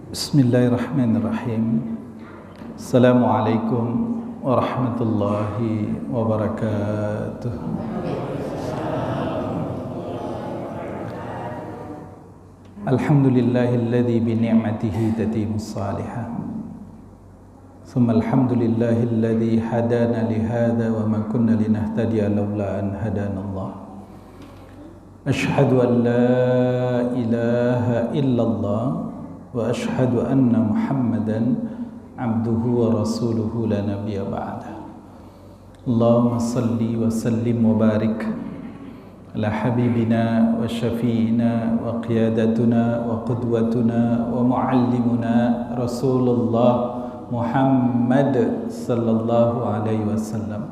Bismillahirrahmanirrahim. Assalamualaikum warahmatullahi wabarakatuh. Alhamdulillahilladzi bi ni'matihi tatimmus salihah. Thumma alhamdulillahilladzi hadana li hadza wa ma kunna linahtadiya laula an hadanallah. Ashhadu an la ilaha illallah wa ashhadu anna Muhammadan abduhu wa rasuluhu la nabiyya ba'dah. Allahumma salli wa sallim wa barik ala habibina wa syafi'ina wa qiyadatuna wa qudwatuna wa muallimuna Rasulullah Muhammad sallallahu alaihi wasallam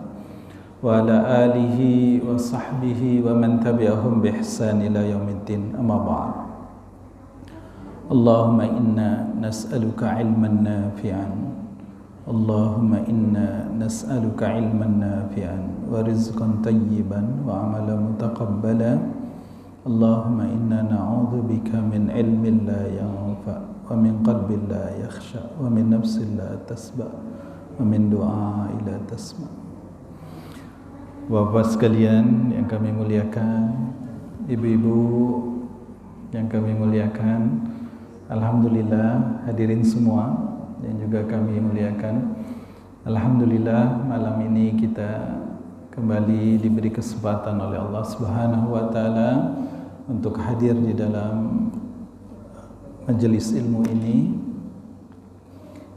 wa ala alihi wa sahbihi wa man tabi'ahum bi ihsan ila yaumiddin. Amma ba'd. Allahumma inna nas'aluka ilman nafi'an. Allahumma inna nas'aluka ilman nafi'an wa rizqan tayyiban wa amalan mutaqabbala. Allahumma inna na'udzu bika min ilmin la yanfa' wa min qalbin la yakhsha wa min nafsin la tasba wa min du'ain la tasma. Bapak sekalian yang kami muliakan, ibu-ibu yang kami muliakan, alhamdulillah hadirin semua yang juga kami muliakan. Alhamdulillah malam ini kita kembali diberi kesempatan oleh Allah Subhanahu wa taala untuk hadir di dalam majelis ilmu ini.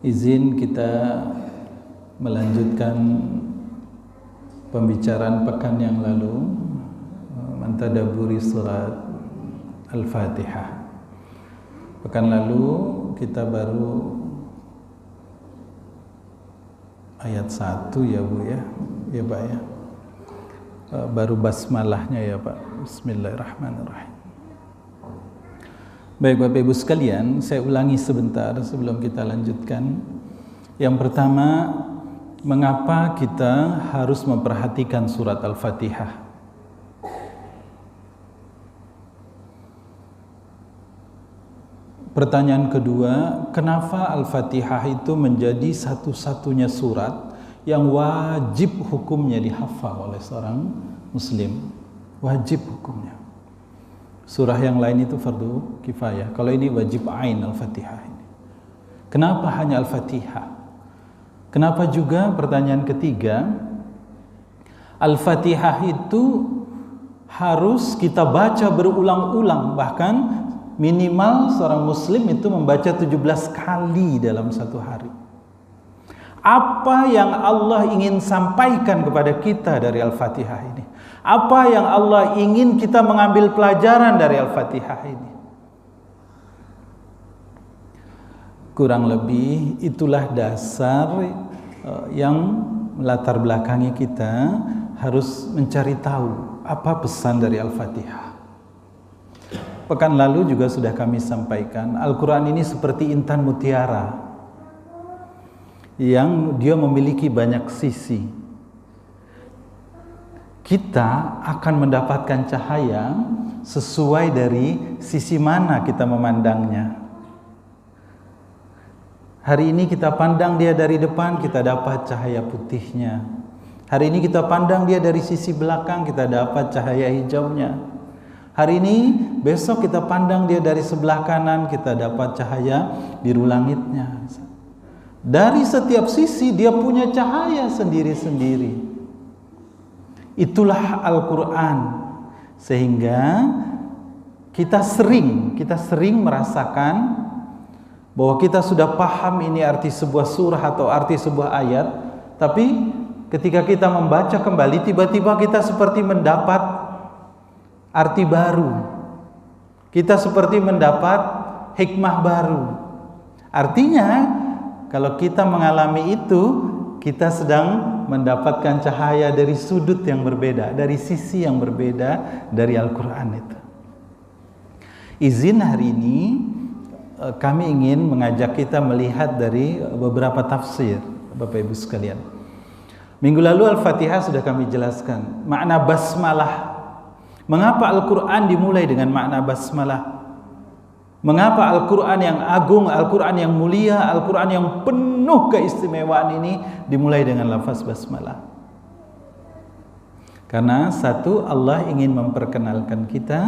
Izin kita melanjutkan pembicaraan pekan yang lalu, mentadabburi surat Al-Fatihah. Pekan lalu kita baru ayat 1 ya Bu ya. Ya Pak ya. Baru basmalahnya ya Pak. Bismillahirrahmanirrahim. Baik Bapak Ibu sekalian, saya ulangi sebentar sebelum kita lanjutkan. Yang pertama, mengapa kita harus memperhatikan surat Al-Fatihah? Pertanyaan kedua, kenapa Al-Fatihah itu menjadi satu-satunya surat yang wajib hukumnya dihafal oleh seorang muslim? Wajib hukumnya. Surah yang lain itu fardu kifayah. Kalau ini wajib ain Al-Fatihah ini. Kenapa hanya Al-Fatihah? Kenapa juga pertanyaan ketiga, Al-Fatihah itu harus kita baca berulang-ulang, bahkan minimal seorang muslim itu membaca 17 kali dalam satu hari. Apa yang Allah ingin sampaikan kepada kita dari Al-Fatihah ini? Apa yang Allah ingin kita mengambil pelajaran dari Al-Fatihah ini? Kurang lebih itulah dasar yang melatar belakangi kita harus mencari tahu apa pesan dari Al-Fatihah. Pekan lalu juga sudah kami sampaikan, Al-Quran ini seperti intan mutiara yang dia memiliki banyak sisi. Kita akan mendapatkan cahaya sesuai dari sisi mana kita memandangnya. Hari ini kita pandang dia dari depan, kita dapat cahaya putihnya. Hari ini kita pandang dia dari sisi belakang, kita dapat cahaya hijaunya. Hari ini, besok kita pandang dia dari sebelah kanan, kita dapat cahaya biru langitnya. Dari setiap sisi dia punya cahaya sendiri-sendiri. Itulah Al-Quran. Sehingga kita sering merasakan bahwa kita sudah paham ini arti sebuah surah atau arti sebuah ayat, tapi ketika kita membaca kembali, tiba-tiba kita seperti mendapat arti baru. Kita seperti mendapat hikmah baru. Artinya, kalau kita mengalami itu, kita sedang mendapatkan cahaya dari sudut yang berbeda, dari sisi yang berbeda dari Al-Quran itu. Izin hari ini kami ingin mengajak kita melihat dari beberapa tafsir, Bapak Ibu sekalian. Minggu lalu Al-Fatihah sudah kami jelaskan makna basmalah. Mengapa Al-Quran dimulai dengan makna basmalah? Mengapa Al-Quran yang agung, Al-Quran yang mulia, Al-Quran yang penuh keistimewaan ini dimulai dengan lafaz basmalah? Karena satu, Allah ingin memperkenalkan kita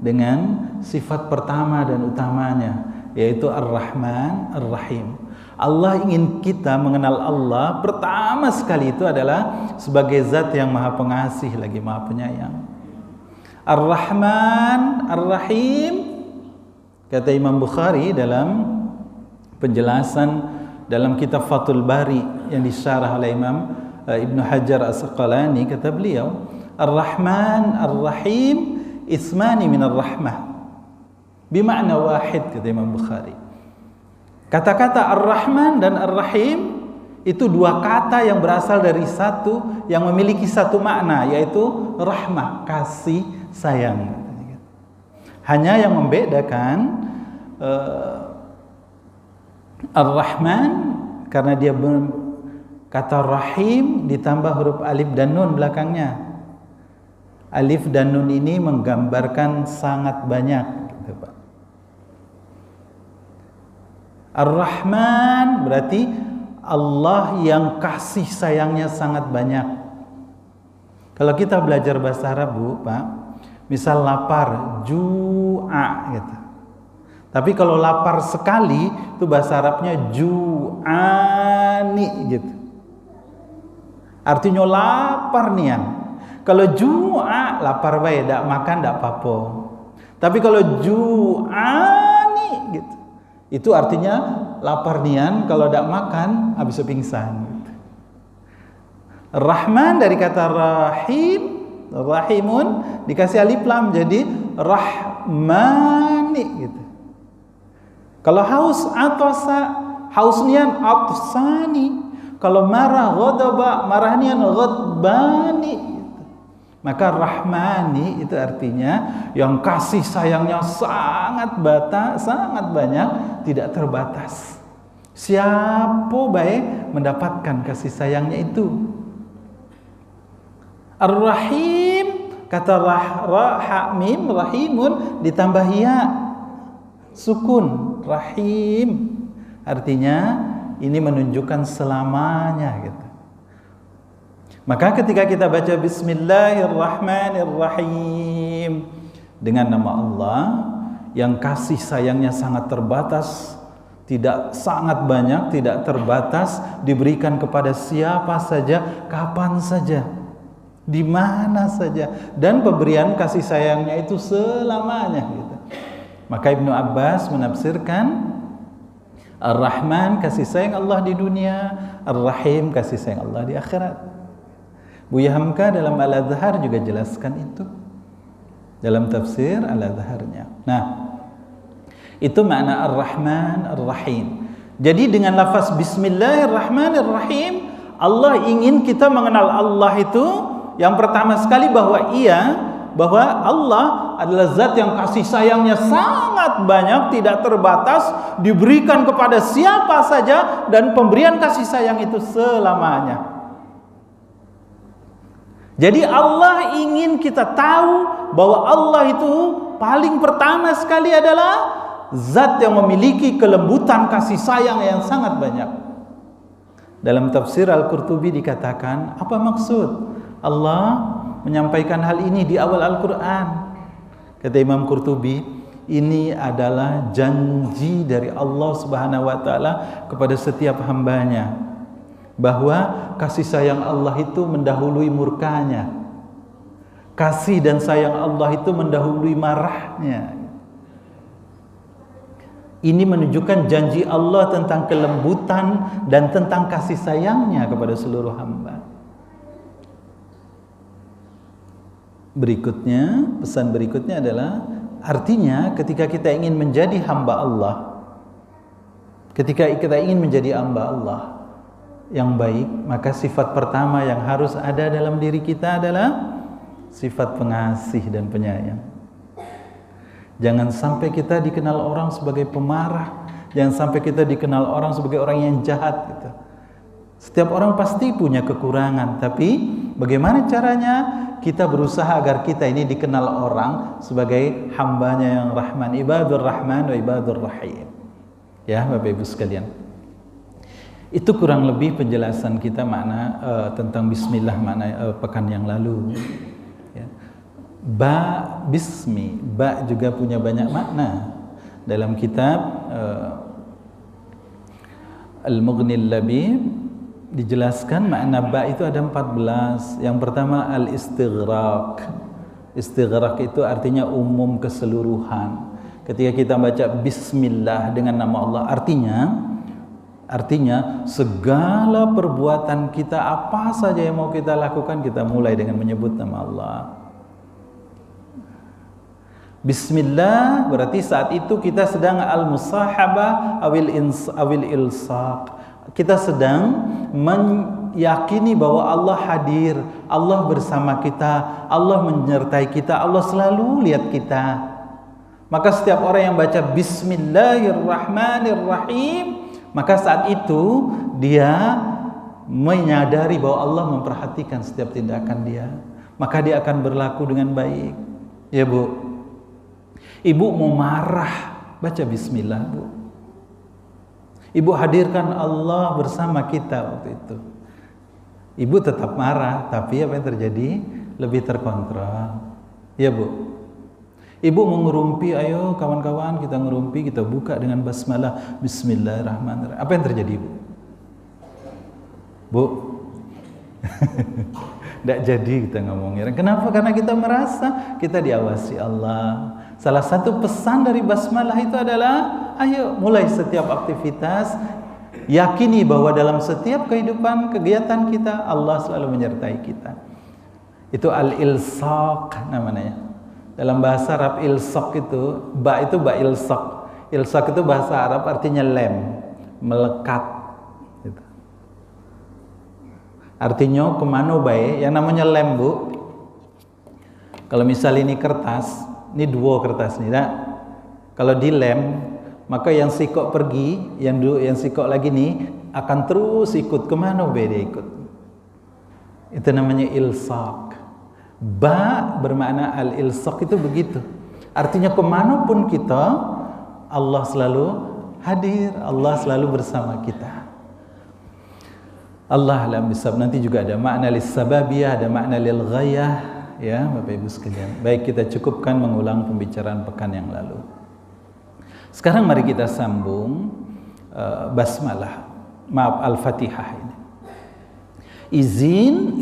dengan sifat pertama dan utamanya, yaitu Ar-Rahman, Ar-Rahim. Allah ingin kita mengenal Allah pertama sekali itu adalah sebagai zat yang maha pengasih lagi maha penyayang. Ar-Rahman, Ar-Rahim, kata Imam Bukhari dalam penjelasan dalam kitab Fathul Bari yang disyarah oleh Imam Ibnu Hajar As-Asqalani, kata beliau, Ar-Rahman, Ar-Rahim ismani min ar-rahmah bima'na wahid, kata Imam Bukhari. Kata-kata Ar-Rahman dan Ar-Rahim itu dua kata yang berasal dari satu, yang memiliki satu makna, yaitu rahmah, kasih sayang. Hanya yang membedakan Ar-Rahman karena dia kata Rahim ditambah huruf alif dan nun belakangnya. Alif dan nun ini menggambarkan sangat banyak, gitu Pak. Ar-Rahman berarti Allah yang kasih sayangnya sangat banyak. Kalau kita belajar bahasa Arab, Bu, Pak, misal lapar, ju'a gitu. Tapi kalau lapar sekali itu bahasa Arabnya ju'ani gitu. Artinya lapar nian. Kalau ju'a lapar bae, dak makan dak apa-apa. Tapi kalau ju'ani gitu, itu artinya lapar nian, kalau dak makan habis pingsan gitu. Rahman dari kata rahim, rahimun dikasih alif lam jadi rahmani gitu. Kalau haus atosa, haus nian atsani. Kalau marah ghadaba, marah nian ghadbani gitu. Maka rahmani itu artinya yang kasih sayangnya sangat banyak, tidak terbatas. Siapa baik mendapatkan kasih sayangnya itu. Ar-Rahim, kata mim, rahimun ditambah ya, sukun, rahim. Artinya ini menunjukkan selamanya gitu. Maka ketika kita baca Bismillahirrahmanirrahim dengan nama Allah yang kasih sayangnya sangat terbatas, tidak sangat banyak, tidak terbatas, diberikan kepada siapa saja, kapan saja, di mana saja, dan pemberian kasih sayangnya itu selamanya gitu. Maka Ibnu Abbas menafsirkan Ar-Rahman kasih sayang Allah di dunia, Ar-Rahim kasih sayang Allah di akhirat. Buya Hamka dalam Al-Azhar juga jelaskan itu dalam tafsir Al-Azharnya. Nah, itu makna Ar-Rahman, Ar-Rahim. Jadi dengan lafaz Bismillahirrahmanirrahim, Allah ingin kita mengenal Allah itu yang pertama sekali bahwa Allah adalah zat yang kasih sayangnya sangat banyak, tidak terbatas, diberikan kepada siapa saja, dan pemberian kasih sayang itu selamanya. Jadi Allah ingin kita tahu bahwa Allah itu paling pertama sekali adalah zat yang memiliki kelembutan kasih sayang yang sangat banyak. Dalam tafsir Al-Qurtubi dikatakan, apa maksud Allah menyampaikan hal ini di awal Al-Quran? Kata Imam Qurtubi, ini adalah janji dari Allah Subhanahu wa Ta'ala kepada setiap hambanya, bahwa kasih sayang Allah itu mendahului murkanya, kasih dan sayang Allah itu mendahului marahnya. Ini menunjukkan janji Allah tentang kelembutan dan tentang kasih sayangnya kepada seluruh hamba. Berikutnya, pesan berikutnya adalah artinya ketika kita ingin menjadi hamba Allah, ketika kita ingin menjadi hamba Allah yang baik, maka sifat pertama yang harus ada dalam diri kita adalah sifat pengasih dan penyayang. Jangan sampai kita dikenal orang sebagai pemarah, jangan sampai kita dikenal orang sebagai orang yang jahat gitu. Setiap orang pasti punya kekurangan, tapi bagaimana caranya kita berusaha agar kita ini dikenal orang sebagai hambanya yang rahman, ibadur rahman wa ibadur rahim. Ya Bapak Ibu sekalian, itu kurang lebih penjelasan kita makna tentang bismillah, makna pekan yang lalu. Ya. Ba, bismi, ba juga punya banyak makna. Dalam kitab Al-Mughnil Labib dijelaskan makna ba itu ada 14. Yang pertama al-istighraq. Istighraq itu artinya umum, keseluruhan. Ketika kita baca bismillah dengan nama Allah, artinya segala perbuatan kita, apa saja yang mau kita lakukan, kita mulai dengan menyebut nama Allah. Bismillah berarti saat itu kita sedang al-musahabah awil ilsaq. Kita sedang meyakini bahwa Allah hadir, Allah bersama kita, Allah menyertai kita, Allah selalu lihat kita. Maka setiap orang yang baca Bismillahirrahmanirrahim, maka saat itu dia menyadari bahwa Allah memperhatikan setiap tindakan dia. Maka dia akan berlaku dengan baik. Ya Bu, Ibu mau marah, baca Bismillah Bu. Ibu hadirkan Allah bersama kita waktu itu. Ibu tetap marah, tapi apa yang terjadi? Lebih terkontrol. Ya Bu. Ibu mengerumpi, ayo kawan-kawan kita ngerumpi, kita buka dengan basmalah, bismillahirrahmanirrahim. Apa yang terjadi Bu? Bu? Tidak jadi kita ngomongnya. Kenapa? Karena kita merasa kita diawasi Allah. Salah satu pesan dari basmalah itu adalah ayo mulai setiap aktivitas yakini bahwa dalam setiap kehidupan kegiatan kita Allah selalu menyertai kita. Itu al-ilsaq namanya. Dalam bahasa Arab ilsaq itu ba ilsaq. Ilsaq itu bahasa Arab artinya lem, melekat. Gitu. Artinya kemana baik? Yang namanya lem Bu. Kalau misal ini kertas, ini dua kertas nih, tak? Kalau dilem, maka yang sikok pergi, yang sikok lagi nih akan terus ikut kemana beda ikut. Itu namanya ilsaq. Ba bermakna al-ilsaq itu begitu. Artinya kemanapun kita, Allah selalu hadir, Allah selalu bersama kita. Allah alam bisab. Nanti juga ada makna lis-sababiyah, ada makna lil ghayah. Ya Bapak Ibu sekalian, baik kita cukupkan mengulang pembicaraan pekan yang lalu. Sekarang mari kita sambung basmalah, maaf Al-Fatihah ini.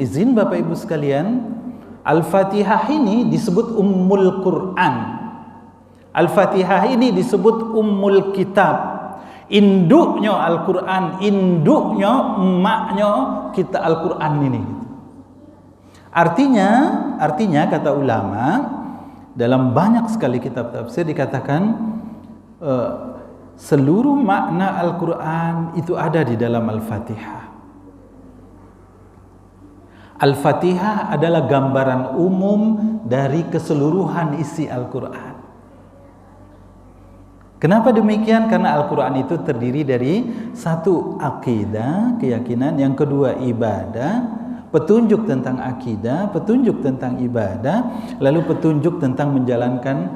Izin Bapak Ibu sekalian, Al-Fatihah ini disebut Ummul Quran. Al-Fatihah ini disebut Ummul Kitab. Induknya Al-Quran, induknya emaknya kita Al-Quran ini. Artinya kata ulama dalam banyak sekali kitab tafsir dikatakan seluruh makna Al-Quran itu ada di dalam Al-Fatihah. Al-Fatihah adalah gambaran umum dari keseluruhan isi Al-Quran. Kenapa demikian? Karena Al-Quran itu terdiri dari satu akidah, keyakinan, yang kedua ibadah, petunjuk tentang akidah, petunjuk tentang ibadah, lalu petunjuk tentang menjalankan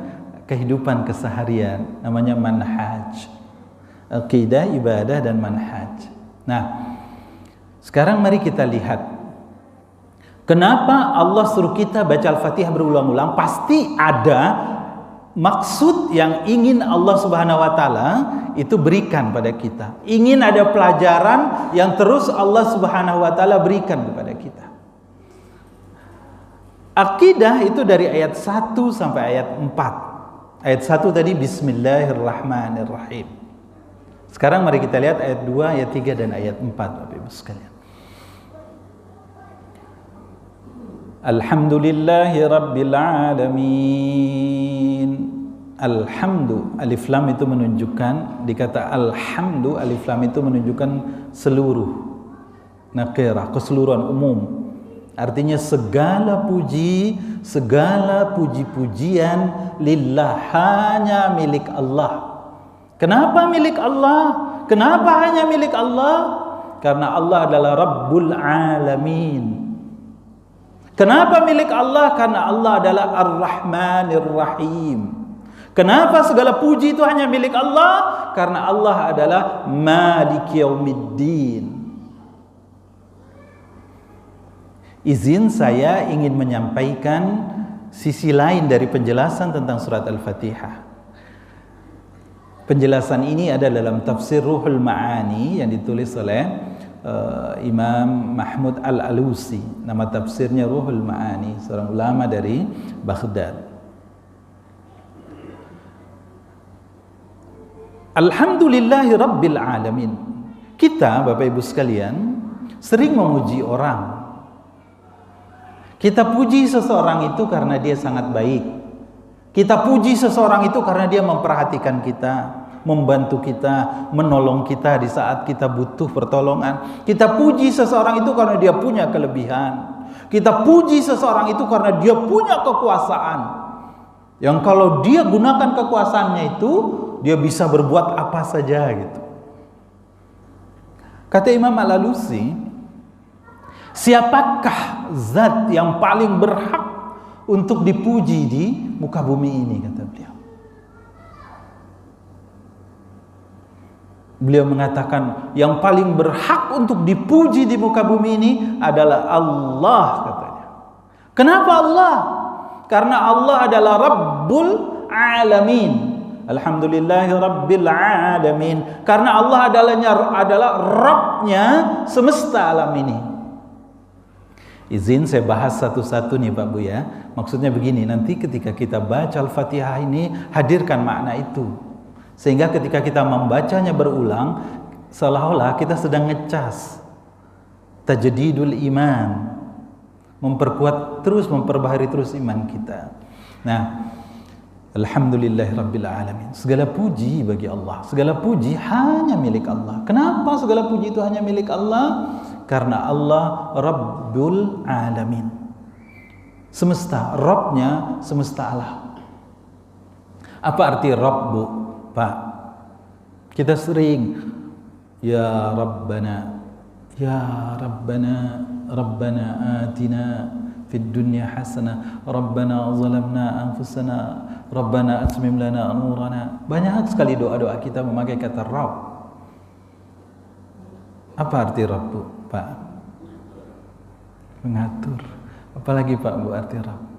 kehidupan keseharian, namanya manhaj. Akidah, ibadah, dan manhaj. Nah, sekarang mari kita lihat kenapa Allah suruh kita baca Al-Fatihah berulang-ulang. Pasti ada maksud yang ingin Allah Subhanahu wa taala itu berikan pada kita. Ingin ada pelajaran yang terus Allah Subhanahu wa taala berikan kepada kita. Akidah itu dari ayat 1 sampai ayat 4. Ayat 1 tadi Bismillahirrahmanirrahim. Sekarang mari kita lihat ayat 2, ayat 3 dan ayat 4 Bapak Ibu sekalian. Alhamdulillahi Rabbil Alamin. Alhamdu, alif lam itu menunjukkan, dikata alhamdu, alif lam itu menunjukkan seluruh, nakirah, keseluruhan, umum. Artinya segala puji-pujian lillah, hanya milik Allah. Kenapa milik Allah? Kenapa hanya milik Allah? Karena Allah adalah Rabbul Alamin. Kenapa milik Allah? Karena Allah adalah Ar-Rahmanir Rahim. Kenapa segala puji itu hanya milik Allah? Karena Allah adalah Maliki Yaumiddin. Izin saya ingin menyampaikan sisi lain dari penjelasan tentang surat Al-Fatihah. Penjelasan ini ada dalam tafsir Ruhul Ma'ani yang ditulis oleh Imam Mahmud Al-Alusi. Nama tafsirnya Ruhul Ma'ani, seorang ulama dari Baghdad. Alhamdulillahi Rabbil Alamin. Kita, Bapak Ibu sekalian, sering memuji orang. Kita puji seseorang itu karena dia sangat baik. Kita puji seseorang itu karena dia memperhatikan kita, membantu kita, menolong kita di saat kita butuh pertolongan. Kita puji seseorang itu karena dia punya kelebihan. Kita puji seseorang itu karena dia punya kekuasaan, yang kalau dia gunakan kekuasaannya itu, dia bisa berbuat apa saja gitu. Kata Imam Al-Alusi, siapakah zat yang paling berhak untuk dipuji di muka bumi ini, kata beliau. Beliau mengatakan yang paling berhak untuk dipuji di muka bumi ini adalah Allah, katanya. Kenapa Allah? Karena Allah adalah Rabbul Alamin. Alhamdulillahi Rabbil Alamin. Karena Allah adalah Rabbnya semesta alam ini. Izin saya bahas satu-satu nih Pak Bu ya. Maksudnya begini, nanti ketika kita baca Al-Fatihah ini, hadirkan makna itu. Sehingga ketika kita membacanya berulang, seolah-olah kita sedang ngecas tajdidul iman, memperkuat terus, memperbaharui terus iman kita. Nah, alhamdulillahirabbil alamin. Segala puji bagi Allah. Segala puji hanya milik Allah. Kenapa segala puji itu hanya milik Allah? Karena Allah Rabbul Alamin. Semesta, Rabbnya semesta alam. Apa arti Rabb, Bu? Pak, kita sering ya Rabbana, ya Rabbana, Rabbana atina fid dunya hasanah, Rabbana zalamna anfusana, Rabbana atmim lana nurana. Banyak sekali doa-doa kita memakai kata Rabb. Apa arti Rabb, Bu? Pak? Mengatur. Apalagi Pak, Bu, arti Rabb?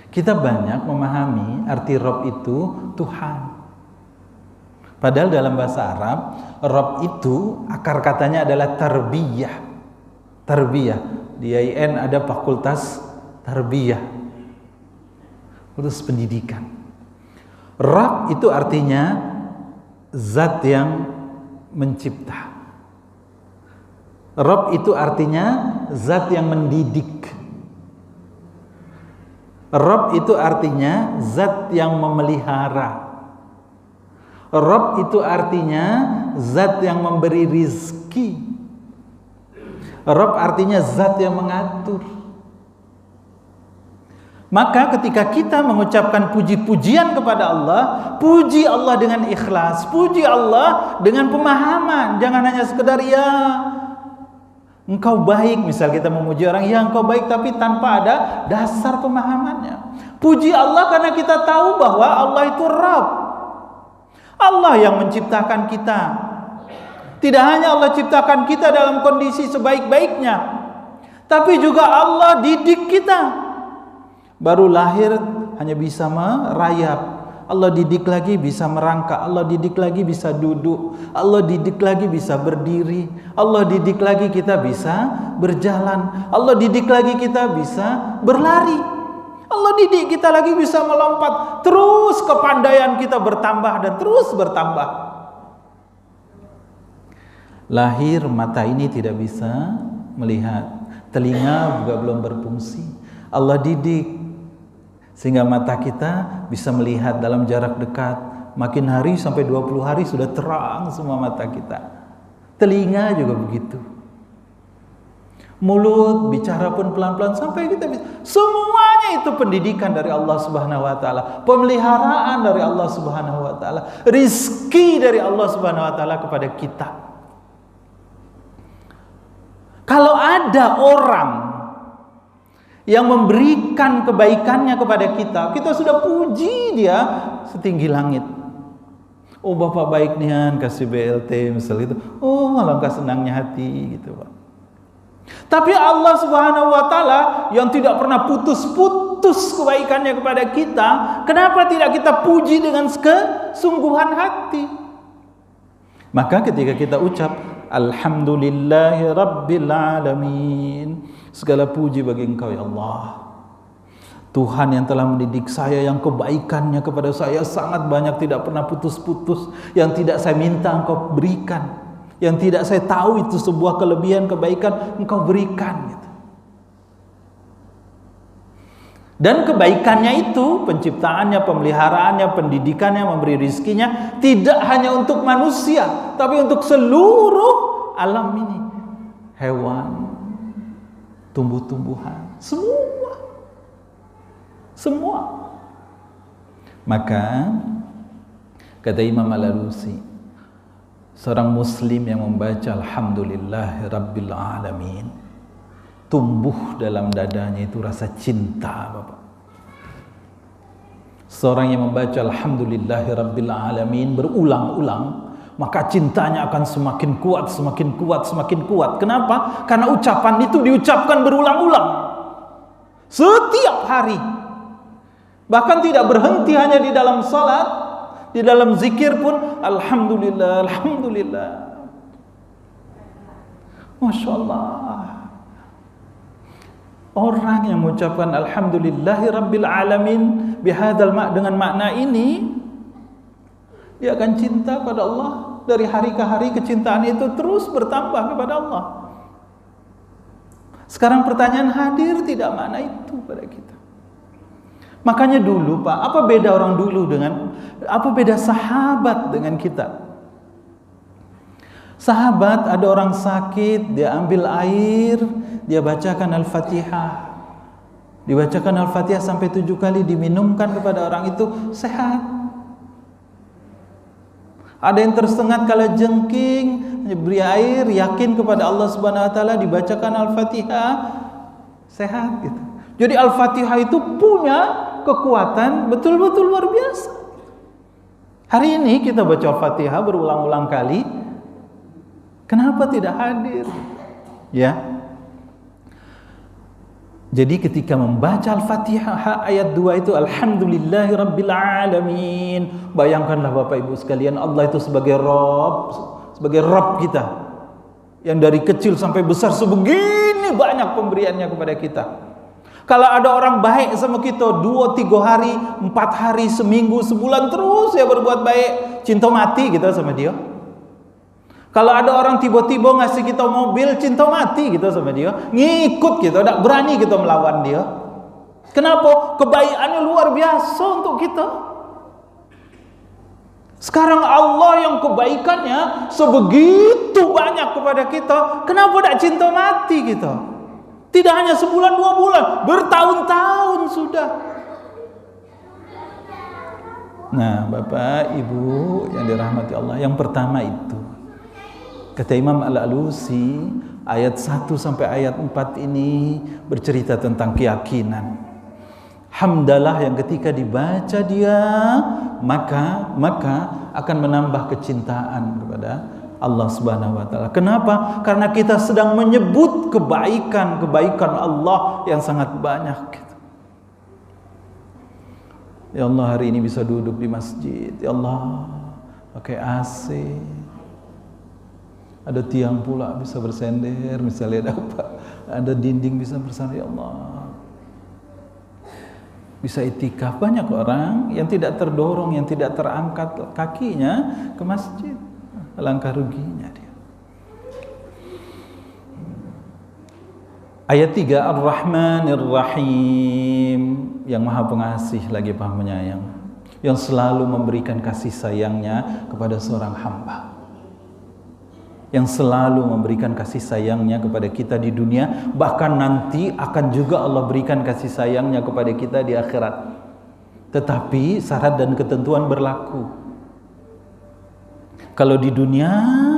Kita banyak memahami arti Rabb itu Tuhan. Padahal dalam bahasa Arab, Rabb itu akar katanya adalah tarbiyah. Tarbiyah. Di IAIN ada fakultas tarbiyah. Fakultas pendidikan. Rabb itu artinya zat yang mencipta. Rabb itu artinya zat yang mendidik. Rabb itu artinya zat yang memelihara. Rabb itu artinya zat yang memberi rizki. Rabb artinya zat yang mengatur. Maka ketika kita mengucapkan puji-pujian kepada Allah, puji Allah dengan ikhlas, puji Allah dengan pemahaman. Jangan hanya sekedar ya engkau baik, misal kita memuji orang, ya engkau baik, tapi tanpa ada dasar pemahamannya. Puji Allah karena kita tahu bahwa Allah itu Rabb. Allah yang menciptakan kita. Tidak hanya Allah ciptakan kita dalam kondisi sebaik-baiknya, tapi juga Allah didik kita. Baru lahir hanya bisa merayap, Allah didik lagi bisa merangkak, Allah didik lagi bisa duduk, Allah didik lagi bisa berdiri, Allah didik lagi kita bisa berjalan, Allah didik lagi kita bisa berlari, Allah didik kita lagi bisa melompat. Terus kepandaian kita bertambah dan terus bertambah. Lahir mata ini tidak bisa melihat, telinga juga belum berfungsi, Allah didik sehingga mata kita bisa melihat dalam jarak dekat. Makin hari sampai 20 hari sudah terang semua mata kita. Telinga juga begitu. Mulut bicara pun pelan-pelan sampai kita bisa. Semuanya itu pendidikan dari Allah Subhanahu wa taala, pemeliharaan dari Allah Subhanahu wa taala, rizki dari Allah Subhanahu wa taala kepada kita. Kalau ada orang yang memberikan kebaikannya kepada kita, kita sudah puji dia setinggi langit. Oh, Bapak baik nian kasih BLT misal itu. Oh, alangkah senangnya hati gitu, Pak. Tapi Allah Subhanahu wa taala yang tidak pernah putus-putus kebaikannya kepada kita, kenapa tidak kita puji dengan kesungguhan hati? Maka ketika kita ucap alhamdulillahi rabbil alamin, segala puji bagi Engkau ya Allah, Tuhan yang telah mendidik saya, yang kebaikannya kepada saya sangat banyak, tidak pernah putus-putus, yang tidak saya minta Engkau berikan, yang tidak saya tahu itu sebuah kelebihan kebaikan, Engkau berikan gitu. Dan kebaikannya itu, penciptaannya, pemeliharaannya, pendidikannya, memberi rizkinya, tidak hanya untuk manusia, tapi untuk seluruh alam ini. Hewan, tumbuh-tumbuhan, semua. Maka kata Imam Al-Alusi, seorang muslim yang membaca alhamdulillahi rabbil alamin, tumbuh dalam dadanya itu rasa cinta, Bapak. Seorang yang membaca alhamdulillahi rabbil alamin berulang-ulang, maka cintanya akan semakin kuat, semakin kuat, semakin kuat. Kenapa? Karena ucapan itu diucapkan berulang-ulang setiap hari. Bahkan tidak berhenti hanya di dalam salat, di dalam zikir pun alhamdulillah, alhamdulillah. Masya Allah. Orang yang mengucapkan alhamdulillahi rabbil alamin bihadzal dengan makna ini, dia akan cinta pada Allah. Dari hari ke hari kecintaan itu terus bertambah kepada Allah. Sekarang pertanyaan, hadir tidak makna itu pada kita? Makanya dulu, Pak, apa beda orang dulu dengan, apa beda sahabat dengan kita? Sahabat, ada orang sakit, dia ambil air, dia bacakan Al-Fatihah. Dibacakan Al-Fatihah sampai 7 kali, diminumkan kepada orang itu, sehat. Ada yang tersengat kala jengking, diberi air, yakin kepada Allah Subhanahu wa taala, dibacakan Al-Fatihah, sehat gitu. Jadi Al-Fatihah itu punya kekuatan betul-betul luar biasa. Hari ini kita baca Al-Fatihah berulang-ulang kali, kenapa tidak hadir? Ya. Jadi ketika membaca Al-Fatihah ayat 2 itu alhamdulillahi rabbil alamin. Bayangkanlah Bapak Ibu sekalian, Allah itu sebagai Rabb kita, yang dari kecil sampai besar sebegini banyak pemberiannya kepada kita. Kalau ada orang baik sama kita 2-3 hari, 4 hari, seminggu, sebulan terus ya berbuat baik, cinta mati kita sama dia. Kalau ada orang tiba-tiba ngasih kita mobil, cinta mati kita sama dia, ngikut kita, tidak berani kita melawan dia. Kenapa? Kebaikannya luar biasa untuk kita. Sekarang Allah yang kebaikannya sebegitu banyak kepada kita, kenapa tidak cinta mati kita? Tidak hanya sebulan 2 bulan, bertahun-tahun sudah. Nah, Bapak Ibu yang dirahmati Allah, yang pertama itu, kata Imam Al-Alusi, ayat 1 sampai ayat 4 ini bercerita tentang keyakinan. Hamdalah yang ketika dibaca dia, maka akan menambah kecintaan kepada Allah Subhanahu wa taala. Kenapa? Karena kita sedang menyebut kebaikan Allah yang sangat banyak. Ya Allah, hari ini bisa duduk di masjid. Ya Allah, pakai AC. Ada tiang pula bisa bersender, misalnya ada dinding bisa bersandar. Ya Allah, bisa itikaf. Banyak orang yang tidak terdorong, yang tidak terangkat kakinya ke masjid. Alangkah ruginya dia. Ayat 3, Ar-Rahmanir Rahim, yang Maha Pengasih lagi Maha Penyayang, yang selalu memberikan kasih sayangnya kepada seorang hamba, yang selalu memberikan kasih sayangnya kepada kita di dunia, bahkan nanti akan juga Allah berikan kasih sayangnya kepada kita di akhirat. Tetapi syarat dan ketentuan berlaku. Kalau di dunia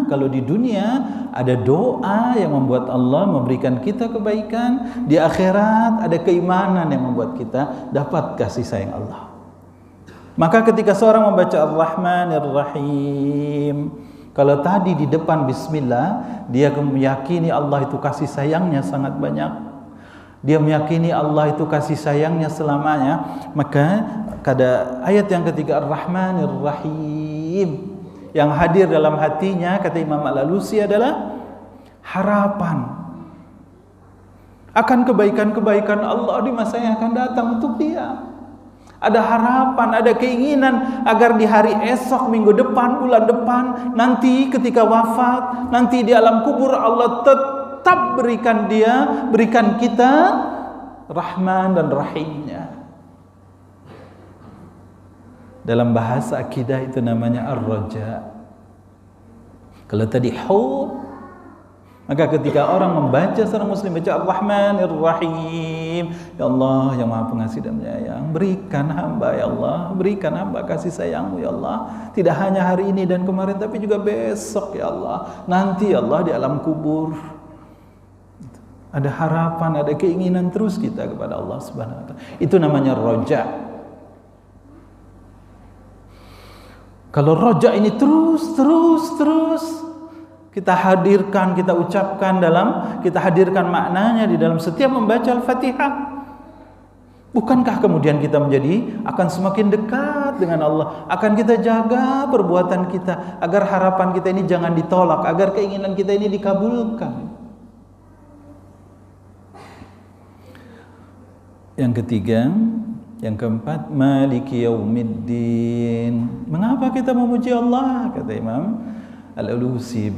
kalau di dunia ada doa yang membuat Allah memberikan kita kebaikan, di akhirat ada keimanan yang membuat kita dapat kasih sayang Allah. Maka ketika seorang membaca Ar-Rahmanir Rahim, kalau tadi di depan bismillah, dia meyakini Allah itu kasih sayangnya sangat banyak. Dia meyakini Allah itu kasih sayangnya selamanya. Maka pada ayat yang ketiga Ar-Rahmanir Rahim, yang hadir dalam hatinya, kata Imam Al-Alusi, adalah harapan akan kebaikan-kebaikan Allah di masa yang akan datang untuk dia. Ada harapan, ada keinginan agar di hari esok, minggu depan, bulan depan, nanti ketika wafat, nanti di alam kubur, Allah tetap berikan kita Rahman dan Rahimnya. Dalam bahasa akidah itu namanya ar-raja. Kalau tadi hub, maka ketika orang membaca, seorang muslim baca Ar-Rahmanir Rahim, ya Allah yang Maha Pengasih dan Penyayang, berikan hamba ya Allah, berikan hamba kasih sayangmu ya Allah, tidak hanya hari ini dan kemarin, tapi juga besok ya Allah, nanti ya Allah di alam kubur. Ada harapan, ada keinginan terus kita kepada Allah Subhanahu wa taala. Itu namanya roja. Kalau roja ini terus kita hadirkan, kita ucapkan kita hadirkan maknanya di dalam setiap membaca Al-Fatihah, bukankah kemudian kita akan semakin dekat dengan Allah, akan kita jaga perbuatan kita agar harapan kita ini jangan ditolak, agar keinginan kita ini dikabulkan. Yang ketiga, yang keempat, Maliki Yaumiddin. Mengapa kita memuji Allah? Kata Imam Al-Alusi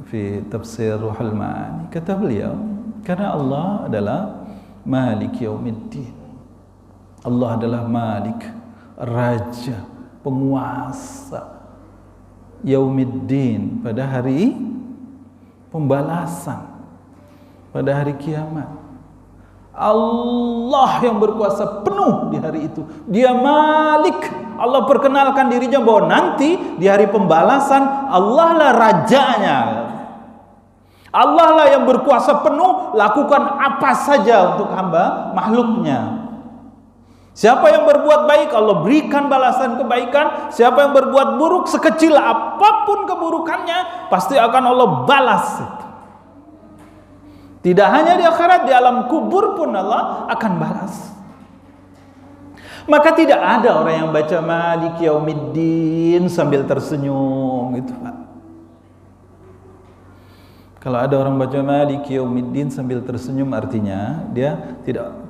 fi tafsir Ruhul Ma'ani, kata beliau, karena Allah adalah Maliki Yaumiddin. Allah adalah Malik, Raja, penguasa Yaumiddin, pada hari pembalasan, pada hari kiamat. Allah yang berkuasa penuh di hari itu. Dia Malik. Allah perkenalkan dirinya bahwa nanti di hari pembalasan Allah lah rajanya. Allah lah yang berkuasa penuh, lakukan apa saja untuk hamba makhluknya. Siapa yang berbuat baik, Allah berikan balasan kebaikan. Siapa yang berbuat buruk, sekecil apapun keburukannya, pasti akan Allah balas. Tidak hanya di akhirat, di alam kubur pun Allah akan balas. Maka tidak ada orang yang baca Maliki Yaumiddin sambil tersenyum, gitu Pak. Kalau ada orang baca Maliki Yaumiddin sambil tersenyum, artinya dia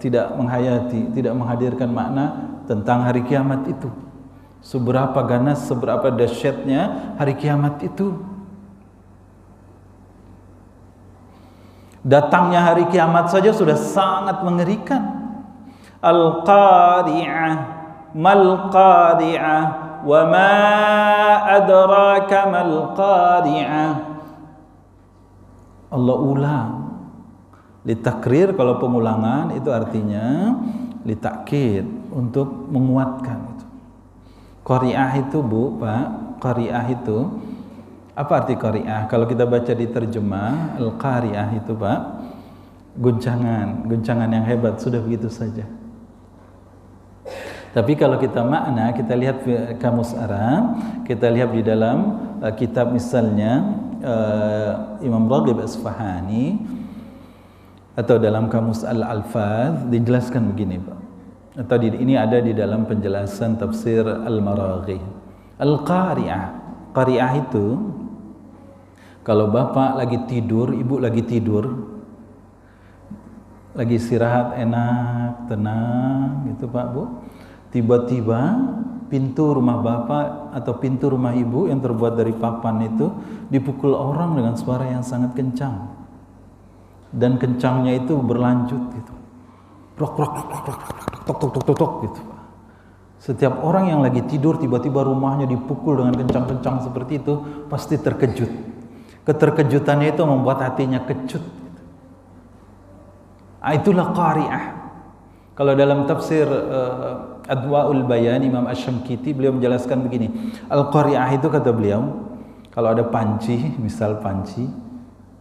tidak menghayati, tidak menghadirkan makna tentang hari kiamat itu. Seberapa ganas, seberapa dahsyatnya hari kiamat itu. Datangnya hari kiamat saja sudah sangat mengerikan. Al-Qari'ah, Mal-Qari'ah, wa ma adraka mal-Qari'ah. Allah ulang. Litakrir, kalau pengulangan itu artinya litakkid, untuk menguatkan itu. Qari'ah itu Bu, Pak, Qari'ah itu apa arti qari'ah? Kalau kita baca di terjemah, al-qari'ah itu Pak, guncangan yang hebat, sudah begitu saja. Tapi kalau kita makna, kita lihat kamus Arab, kita lihat di dalam kitab misalnya Imam Raghib Asfahani, atau dalam kamus Al-Alfaz, dijelaskan begini Pak. Atau ini ada di dalam penjelasan tafsir Al-Maraghi. Al-qari'ah, qari'ah itu kalau bapak lagi tidur, ibu lagi tidur, lagi istirahat enak, tenang gitu Pak Bu, tiba-tiba pintu rumah bapak atau pintu rumah ibu yang terbuat dari papan itu dipukul orang dengan suara yang sangat kencang, dan kencangnya itu berlanjut gitu, tok tok tok tok tok tok tok tok gitu Pak. Setiap orang yang lagi tidur tiba-tiba rumahnya dipukul dengan kencang-kencang seperti itu, pasti terkejut. Keterkejutannya itu membuat hatinya kecut. Itulah qari'ah. Kalau dalam tafsir Adwaul Bayan Imam Asy-Syamkiti, beliau menjelaskan begini. Al-qari'ah itu, kata beliau, Kalau ada panci, misal panci,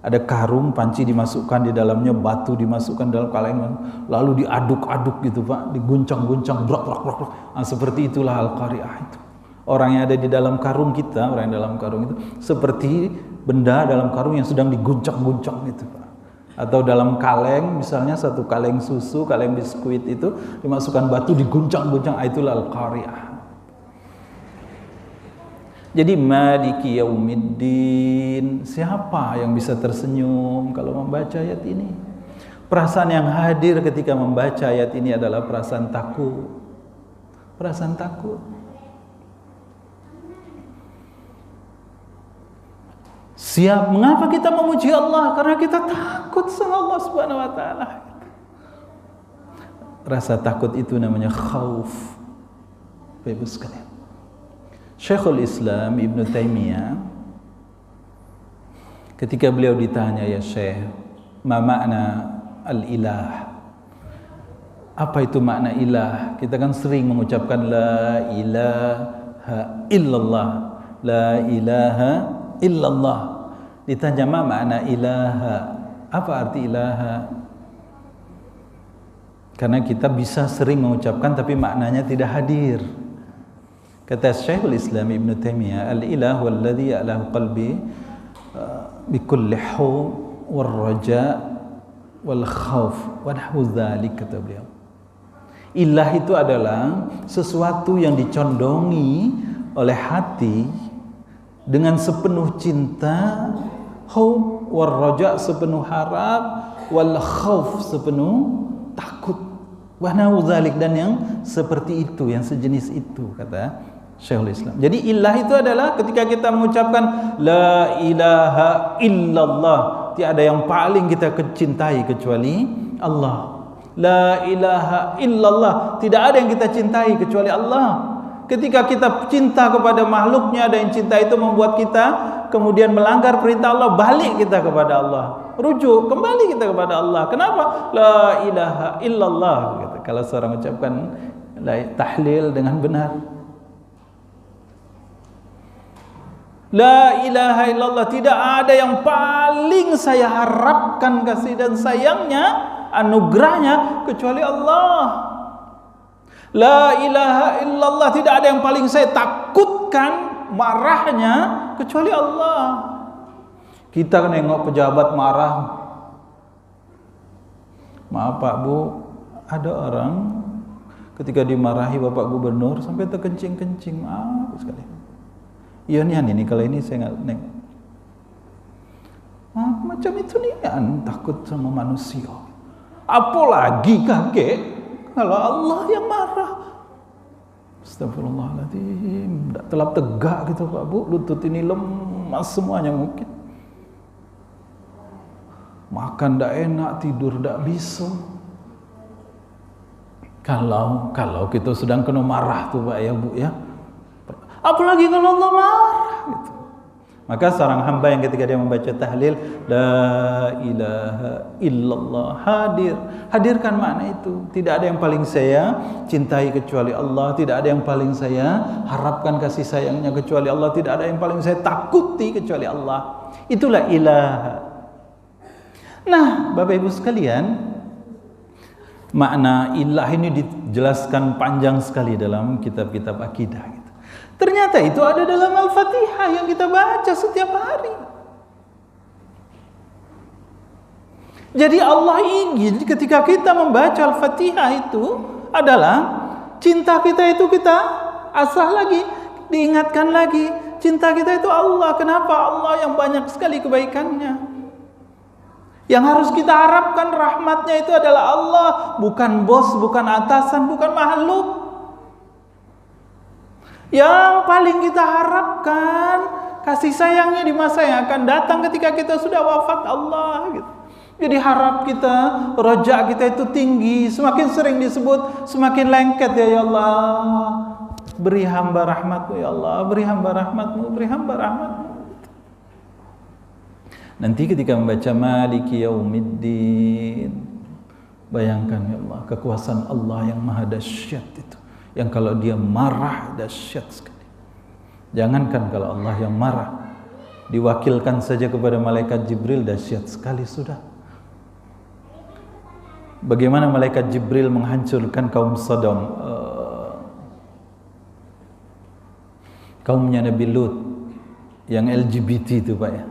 ada karung, panci dimasukkan di dalamnya, batu dimasukkan dalam kaleng, lalu diaduk-aduk gitu Pak, diguncang-guncang, brak. Nah, seperti itulah Al-Qari'ah itu. Orang yang ada di dalam karung kita, orang yang dalam karung itu seperti benda dalam karung yang sedang diguncang-guncang itu Pak. Atau dalam kaleng, misalnya satu kaleng susu, kaleng biskuit itu dimasukkan batu, diguncang-guncang, itulah Al-Qari'ah. Jadi Maliki Yaumiddin, siapa yang bisa tersenyum kalau membaca ayat ini? Perasaan yang hadir ketika membaca ayat ini adalah perasaan takut. Perasaan takut. Siap, mengapa kita memuji Allah? Karena kita takut sama Allah Subhanahu wa taala. Rasa takut itu namanya khauf. Bapak sekalian. Syekhul Islam Ibn Taimiyah ketika beliau ditanya, ya Syekh, ma makna al-ilah? Apa itu makna ilah? Kita kan sering mengucapkan la ilaha illallah, la ilaha illallah. Ditanya ma makna ilaha? Apa arti ilaha? Karena kita bisa sering mengucapkan tapi maknanya tidak hadir. Kata Syekhul Islam Ibn Taimiyah, al-ilah walladhi ya'lahu qalbi bikulli hub wal raja wal khauf wa nahwu dzalik, kata beliau. Ilah itu adalah sesuatu yang dicondongi oleh hati dengan sepenuh cinta, hub wal raja sepenuh harap, wal khauf sepenuh takut, wa nahwu dzalik, dan yang seperti itu, yang sejenis itu, kata Syekhul Islam. Jadi ilah itu adalah ketika kita mengucapkan la ilaha illallah, tiada yang paling kita cintai kecuali Allah. La ilaha illallah, tidak ada yang kita cintai kecuali Allah. Ketika kita cinta kepada makhluknya, ada yang cinta itu membuat kita kemudian melanggar perintah Allah, balik kita kepada Allah, rujuk kembali kita kepada Allah. Kenapa? La ilaha illallah gitu. Kalau seorang mengucapkan tahlil dengan benar, la ilaha illallah, tidak ada yang paling saya harapkan kasih dan sayangnya, anugerahnya, kecuali Allah. La ilaha illallah, tidak ada yang paling saya takutkan marahnya, kecuali Allah. Kita nengok pejabat marah, maaf Pak Bu, ada orang ketika dimarahi Bapak Gubernur sampai terkencing-kencing, maaf sekali. Iya nih, kalau ini saya nggak neng. Macam itu nih, takut sama manusia. Apalagi kakek kalau Allah yang marah. Astagfirullahaladzim, tidak telap tegak gitu Pak Bu, lutut ini lemas semuanya mungkin. Makan tidak enak, tidur tidak bisa. Kalau kita sedang kena marah tuh Pak ya Bu ya. Apalagi kalau Allah marah gitu. Maka seorang hamba yang ketika dia membaca tahlil la ilaha illallah, hadirkan makna itu. Tidak ada yang paling saya cintai kecuali Allah, tidak ada yang paling saya harapkan kasih sayangnya kecuali Allah, tidak ada yang paling saya takuti kecuali Allah. Itulah ilaha. Nah, Bapak Ibu sekalian, makna ilah ini dijelaskan panjang sekali dalam kitab-kitab akidah gitu. Ternyata itu ada dalam Al-Fatihah yang kita baca setiap hari. Jadi Allah ingin ketika kita membaca Al-Fatihah itu adalah cinta kita itu kita asah lagi, diingatkan lagi. Cinta kita itu Allah. Kenapa? Allah yang banyak sekali kebaikannya. Yang harus kita harapkan rahmatnya itu adalah Allah, bukan bos, bukan atasan, bukan makhluk. Yang paling kita harapkan kasih sayangnya di masa yang akan datang ketika kita sudah wafat, Allah gitu. Jadi harap kita, roja kita itu tinggi, semakin sering disebut semakin lengket ya Allah. Beri hamba rahmatmu ya Allah, beri hamba rahmatmu, beri hamba rahmatmu. Nanti ketika membaca Maliki Yaumiddin, bayangkan ya Allah, kekuasaan Allah yang maha dahsyat itu, yang kalau dia marah dahsyat sekali. Jangankan kalau Allah yang marah, diwakilkan saja kepada malaikat Jibril, dahsyat sekali sudah. Bagaimana malaikat Jibril menghancurkan kaum Sodom, kaumnya Nabi Lut yang LGBT itu Pak ya.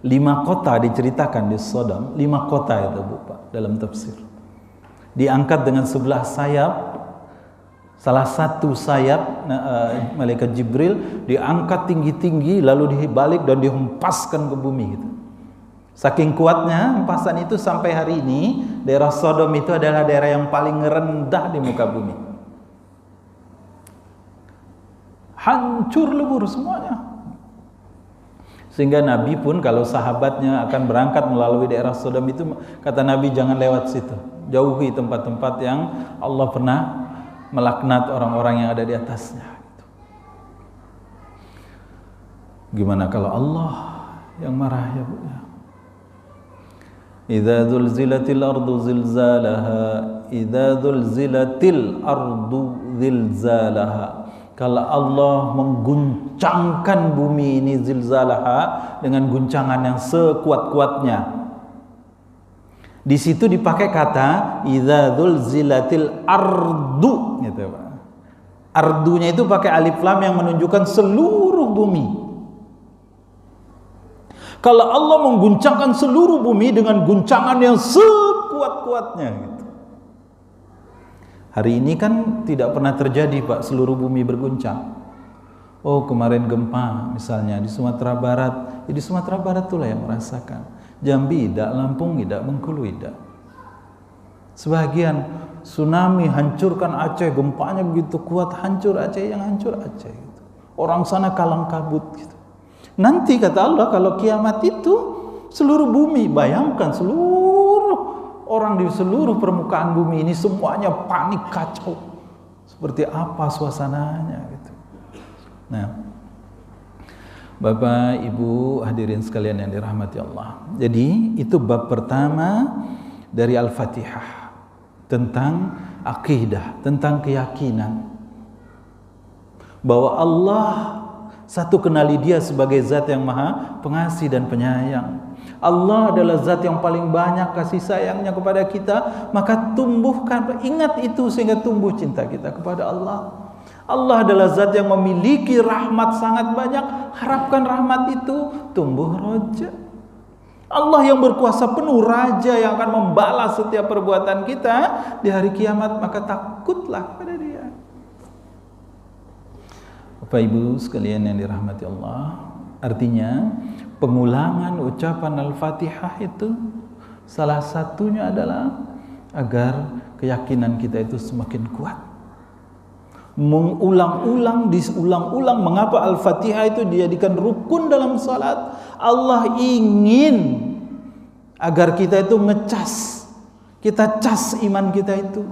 5 kota diceritakan di Sodom, 5 kota itu Bu Pak dalam tafsir. Diangkat dengan sebelah sayap, salah satu sayap malaikat Jibril diangkat tinggi-tinggi lalu dibalik dan dihempaskan ke bumi gitu. Saking kuatnya hempasan itu sampai hari ini daerah Sodom itu adalah daerah yang paling rendah di muka bumi. Hancur lebur semuanya. Sehingga Nabi pun kalau sahabatnya akan berangkat melalui daerah Sodom itu, kata Nabi jangan lewat situ, jauhi tempat-tempat yang Allah pernah melaknat orang-orang yang ada di atasnya. Gimana kalau Allah yang marah ya Bu ya? Idza zulzilatil ardu zilzalaha, idza zulzilatil ardu zilzalaha. Kalau Allah mengguncangkan bumi ini zilzalaha dengan guncangan yang sekuat-kuatnya. Di situ dipakai kata idza zulzilatil ardu gitu Pak. Ardunya itu pakai alif lam yang menunjukkan seluruh bumi. Kalau Allah mengguncangkan seluruh bumi dengan guncangan yang sekuat-kuatnya gitu. Hari ini kan tidak pernah terjadi Pak seluruh bumi berguncang. Oh kemarin gempa misalnya di Sumatera Barat, di Sumatera Barat itulah yang merasakan. Jambi tidak, Lampung tidak, Bengkulu tidak. Sebagian tsunami hancurkan Aceh, gempanya begitu kuat hancur Aceh, yang hancur Aceh gitu. Orang sana kalang kabut gitu. Nanti kata Allah kalau kiamat itu seluruh bumi, bayangkan seluruh orang di seluruh permukaan bumi ini semuanya panik kacau. Seperti apa suasananya gitu. Nah, Bapak, Ibu, hadirin sekalian yang dirahmati Allah. Jadi itu bab pertama dari Al-Fatihah tentang akidah, tentang keyakinan bahwa Allah satu, kenali Dia sebagai zat yang maha pengasih dan penyayang. Allah adalah zat yang paling banyak kasih sayangnya kepada kita, maka tumbuhkan, ingat itu sehingga tumbuh cinta kita kepada Allah. Allah adalah zat yang memiliki rahmat sangat banyak, harapkan rahmat itu tumbuh roja. Allah yang berkuasa penuh, raja yang akan membalas setiap perbuatan kita di hari kiamat, maka takutlah pada Dia. Bapak Ibu sekalian yang dirahmati Allah, artinya pengulangan ucapan Al-Fatihah itu salah satunya adalah agar keyakinan kita itu semakin kuat. Mengulang-ulang, diulang-ulang. Mengapa Al-Fatihah itu dijadikan rukun dalam salat? Allah ingin agar kita itu ngecas, kita cas iman kita itu.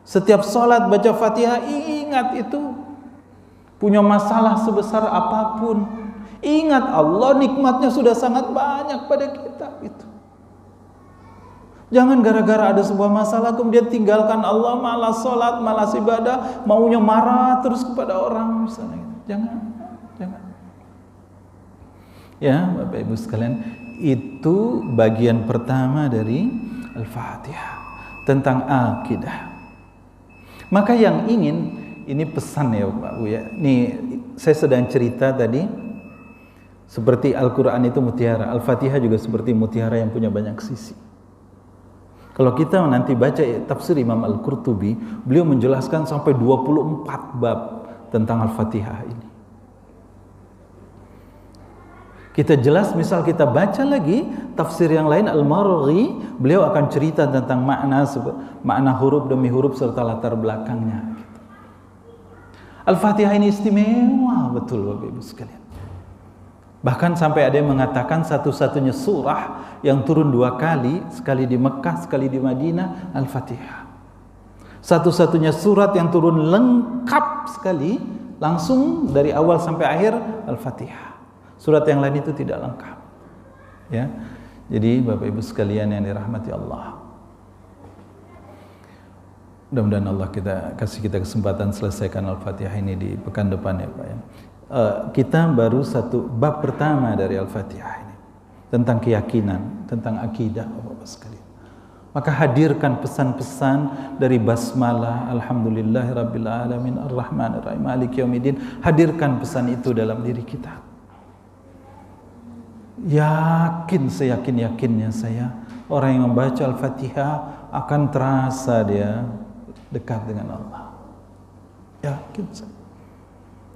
Setiap salat baca Fatihah, ingat itu. Punya masalah sebesar apapun, ingat Allah nikmatnya sudah sangat banyak pada kita itu. Jangan gara-gara ada sebuah masalah kemudian tinggalkan Allah, malas sholat, malas ibadah, maunya marah terus kepada orang misalnya. Jangan. Ya, Bapak Ibu sekalian, itu bagian pertama dari Al-Fatihah tentang akidah. Maka yang ingin, ini pesan ya Pak Bu ya. Nih saya sedang cerita tadi seperti Al-Quran itu mutiara, Al-Fatihah juga seperti mutiara yang punya banyak sisi. Kalau kita nanti baca tafsir Imam Al-Qurtubi, beliau menjelaskan sampai 24 bab tentang Al-Fatihah ini. Kita jelas, misal kita baca lagi tafsir yang lain Al-Marghi, beliau akan cerita tentang makna huruf demi huruf serta latar belakangnya. Al-Fatihah ini istimewa betul Bapak Ibu sekalian. Bahkan sampai ada yang mengatakan satu-satunya surah yang turun 2 kali, sekali di Mekah, sekali di Madinah, Al-Fatihah. Satu-satunya surat yang turun lengkap sekali, langsung dari awal sampai akhir, Al-Fatihah. Surat yang lain itu tidak lengkap. Ya, jadi Bapak Ibu sekalian yang dirahmati Allah, mudah-mudahan Allah kasih kita kesempatan selesaikan Al-Fatihah ini di pekan depan ya Pak ya. kita baru satu bab pertama dari Al-Fatihah ini, tentang keyakinan, tentang akidah, Bapak sekalian. Maka hadirkan pesan-pesan dari basmalah, alhamdulillahirabbil alamin, arrahmanirrahim, maliki yaumiddin. Hadirkan pesan itu dalam diri kita. Yakin, seyakin-yakinnya saya, orang yang membaca Al-Fatihah akan terasa dia dekat dengan Allah. Yakin saya.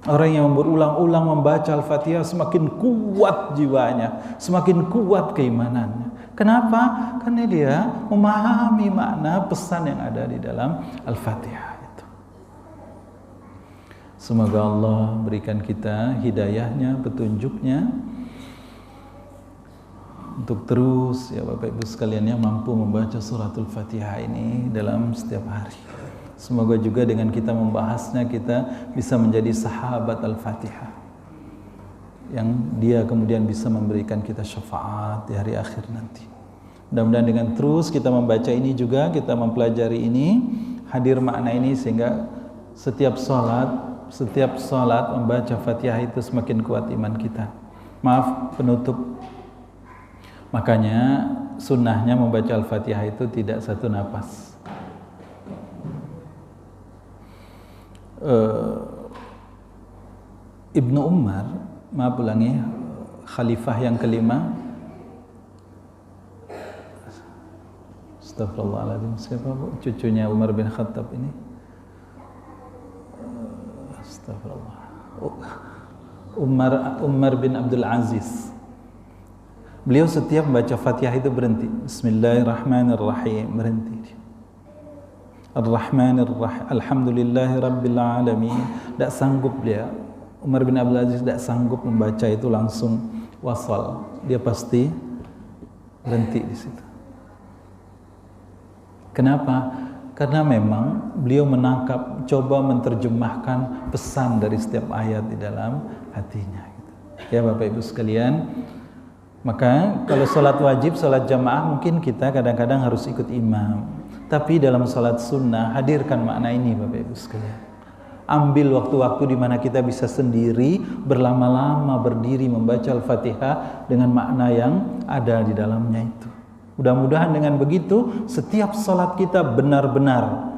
Orang yang berulang-ulang membaca Al-Fatihah semakin kuat jiwanya, semakin kuat keimanannya. Kenapa? Karena dia memahami makna pesan yang ada di dalam Al-Fatihah itu. Semoga Allah berikan kita hidayahnya, petunjuknya, untuk terus ya Bapak Ibu sekalian yang mampu membaca suratul Fatihah ini dalam setiap hari. Semoga juga dengan kita membahasnya kita bisa menjadi sahabat Al-Fatihah, yang dia kemudian bisa memberikan kita syafaat di hari akhir nanti. Mudah-mudahan dengan terus kita membaca ini juga, kita mempelajari ini, hadir makna ini, sehingga setiap salat membaca Fatihah itu semakin kuat iman kita. Maaf penutup, makanya sunnahnya membaca Al-Fatihah itu tidak satu napas. Ibnu Umar, maaf ulangi, khalifah yang kelima, astagfirullahaladzim, siapa bu? Cucunya Umar bin Khattab ini, astagfirullah, Umar bin Abdul Aziz. Beliau setiap membaca Fatihah itu berhenti, Bismillahirrahmanirrahim, berhenti. Ar-Rahmanir-Rahim, Alhamdulillahirabbil alamin. Tidak sanggup dia, Umar bin Abdul Aziz tidak sanggup membaca itu langsung wasal. Dia pasti berhenti di situ. Kenapa? Karena memang beliau menangkap, coba menerjemahkan pesan dari setiap ayat di dalam hatinya. Ya Bapak Ibu sekalian, maka kalau sholat wajib, sholat jamaah mungkin kita kadang-kadang harus ikut imam. Tapi dalam sholat sunnah hadirkan makna ini Bapak Ibu sekalian. Ambil waktu-waktu di mana kita bisa sendiri berlama-lama berdiri membaca Al-Fatihah dengan makna yang ada di dalamnya itu. Mudah-mudahan dengan begitu setiap sholat kita benar-benar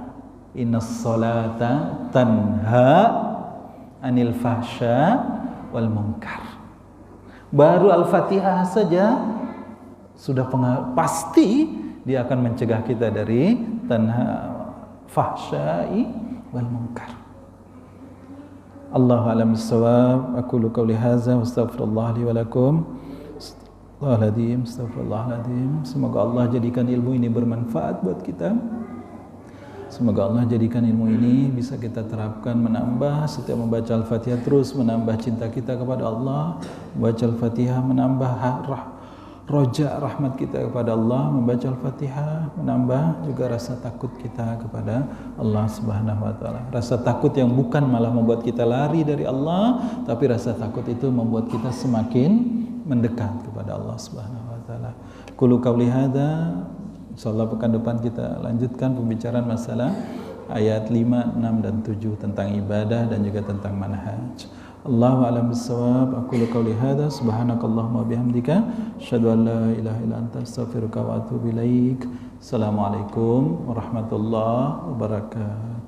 innas sholata tanha anil fahsya wal munkar. Baru Al-Fatihah saja sudah pasti dia akan mencegah kita dari tanha fahsyai wal munkar. Allahu a'lam bissawab. Aqulu qawli hadza wa astaghfirullah li wa lakum. Astaghfirullahaladzim. Semoga Allah jadikan ilmu ini bermanfaat buat kita. Semoga Allah jadikan ilmu ini bisa kita terapkan, menambah setiap membaca Al-Fatihah, terus menambah cinta kita kepada Allah. Membaca Al-Fatihah menambah roja rahmat kita kepada Allah. Membaca Al-Fatihah menambah juga rasa takut kita kepada Allah Subhanahu wa taala. Rasa takut yang bukan malah membuat kita lari dari Allah, tapi rasa takut itu membuat kita semakin mendekat kepada Allah Subhanahu wa taala. Qulu qauli hadza. Insyaallah pekan depan kita lanjutkan pembicaraan masalah ayat 5, 6 dan 7 tentang ibadah dan juga tentang manhaj. Allahu a'lam bissawab. Aqulu qouli hadza subhanakallahumma bihamdika asyhadu an la ilaha illa anta astaghfiruka wa atubu ilaik. Assalamualaikum warahmatullahi wabarakatuh.